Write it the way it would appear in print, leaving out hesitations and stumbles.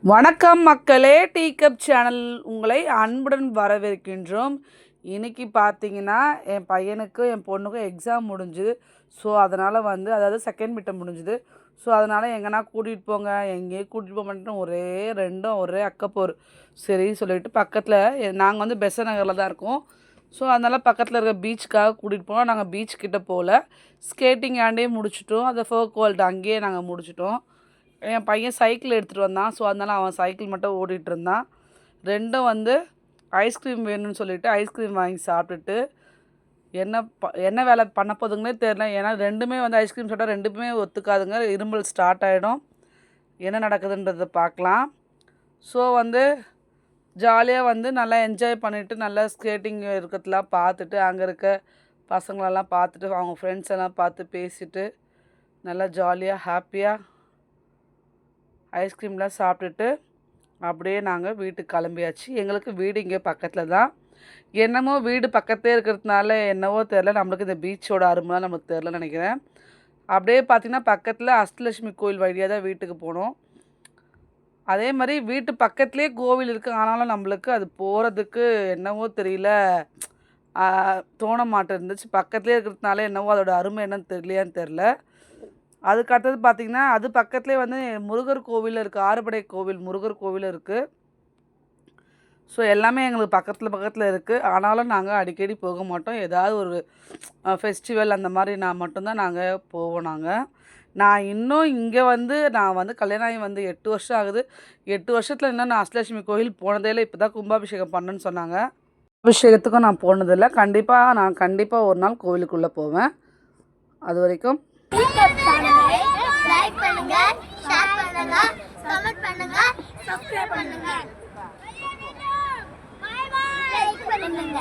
வணக்கம் மக்களே, tea cup channel உங்களை அன்புடன் வரவேற்கின்றோம். இன்னைக்கு பார்த்தீங்கன்னா, என் பையனுக்கும் என் பொண்ணுக்கும் எக்ஸாம் முடிஞ்சுது. ஸோ அதனால் அதாவது செகண்ட் மிட்டம் முடிஞ்சுது. ஸோ அதனால் எங்கன்னா கூட்டிகிட்டு போங்க, எங்கேயும் கூட்டிகிட்டு போக மாட்டேன்னு ரெண்டும் ஒரே அக்கப்போர். சரி சொல்லிட்டு பக்கத்தில் நாங்கள் பெசன் நகரில் தான் இருக்கோம். ஸோ அதனால் பக்கத்தில் இருக்க பீச்சுக்காக கூட்டிகிட்டு போனோம். நாங்கள் பீச் கிட்ட போகல, ஸ்கேட்டிங் ஆண்டே முடிச்சிட்டோம். அதை ஃபோக் வேர்ல்டு அங்கேயே நாங்கள் முடிச்சிட்டோம். என் பையன் சைக்கிள் எடுத்துகிட்டு வந்தான். ஸோ அதனால் அவன் சைக்கிள் மட்டும் ஓட்டிகிட்டு இருந்தான். ரெண்டும் ஐஸ்கிரீம் வேணும்னு சொல்லிவிட்டு ஐஸ்கிரீம் வாங்கி சாப்பிட்டுட்டு என்ன வேலை பண்ண போதுங்கன்னே தெரில. ஏன்னா ரெண்டுமே ஐஸ்கிரீம் சாப்பிட்டா ரெண்டுமே ஒத்துக்காதுங்க, இருமல் ஸ்டார்ட் ஆகிடும். என்ன நடக்குதுன்றதை பார்க்கலாம். ஸோ ஜாலியாக நல்லா என்ஜாய் பண்ணிவிட்டு நல்லா ஸ்கேட்டிங் இருக்கிறதுலாம் பார்த்துட்டு அங்கே இருக்க பசங்களெல்லாம் பார்த்துட்டு அவங்க ஃப்ரெண்ட்ஸ் எல்லாம் பார்த்து பேசிட்டு நல்லா ஜாலியாக ஹாப்பியாக ஐஸ்கிரீம்லாம் சாப்பிட்டுட்டு அப்படியே நாங்கள் வீட்டுக்கு கிளம்பியாச்சு. எங்களுக்கு வீடு இங்கே பக்கத்தில் தான். என்னமோ வீடு பக்கத்தே இருக்கிறதுனால என்னவோ தெரில, நம்மளுக்கு இந்த பீச்சோட அருமைலாம் நமக்கு தெரிலன்னு நினைக்கிறேன். அப்படியே பார்த்திங்கன்னா பக்கத்தில் அஷ்டலட்சுமி கோயில் வழியாக தான் வீட்டுக்கு போனோம். அதே மாதிரி வீட்டு பக்கத்துலேயே கோவில் இருக்குது. ஆனாலும் நம்மளுக்கு அது போகிறதுக்கு என்னவோ தெரியல, தோண மாட்டேன் இருந்துச்சு. பக்கத்துலேயே இருக்கிறதுனால என்னவோ அதோட அருமை என்னன்னு தெரியலையான்னு தெரில. அதுக்கு அடுத்தது பார்த்திங்கன்னா, அது பக்கத்துலேயே முருகர் கோவில் இருக்குது, ஆறுபடை கோவில் முருகர் கோவில் இருக்குது. ஸோ எல்லாமே எங்களுக்கு பக்கத்தில் இருக்குது. ஆனாலும் நாங்கள் அடிக்கடி போக மாட்டோம். ஏதாவது ஒரு ஃபெஸ்டிவல் அந்த மாதிரி மட்டும்தான் நாங்கள் போவோம். நான் இன்னும் இங்கே நான் கல்யாணம் ஆகி 8 வருஷம் ஆகுது. 8 வருஷத்தில் இன்னும் நான் அஷ்டலட்சுமி கோயில் போனதே இல்லை. இப்போ தான் கும்பாபிஷேகம் பண்ணுன்னு சொன்னாங்க. அபிஷேகத்துக்கும் நான் போனதில்லை. நான் கண்டிப்பாக ஒரு நாள் கோவிலுக்குள்ளே போவேன். அது வரைக்கும் லைக் பண்ணுங்க, ஷேர் பண்ணுங்க, கமெண்ட் பண்ணுங்க, சப்ஸ்கிரைப் பண்ணுங்க. By by. லைக் பண்ணுங்க.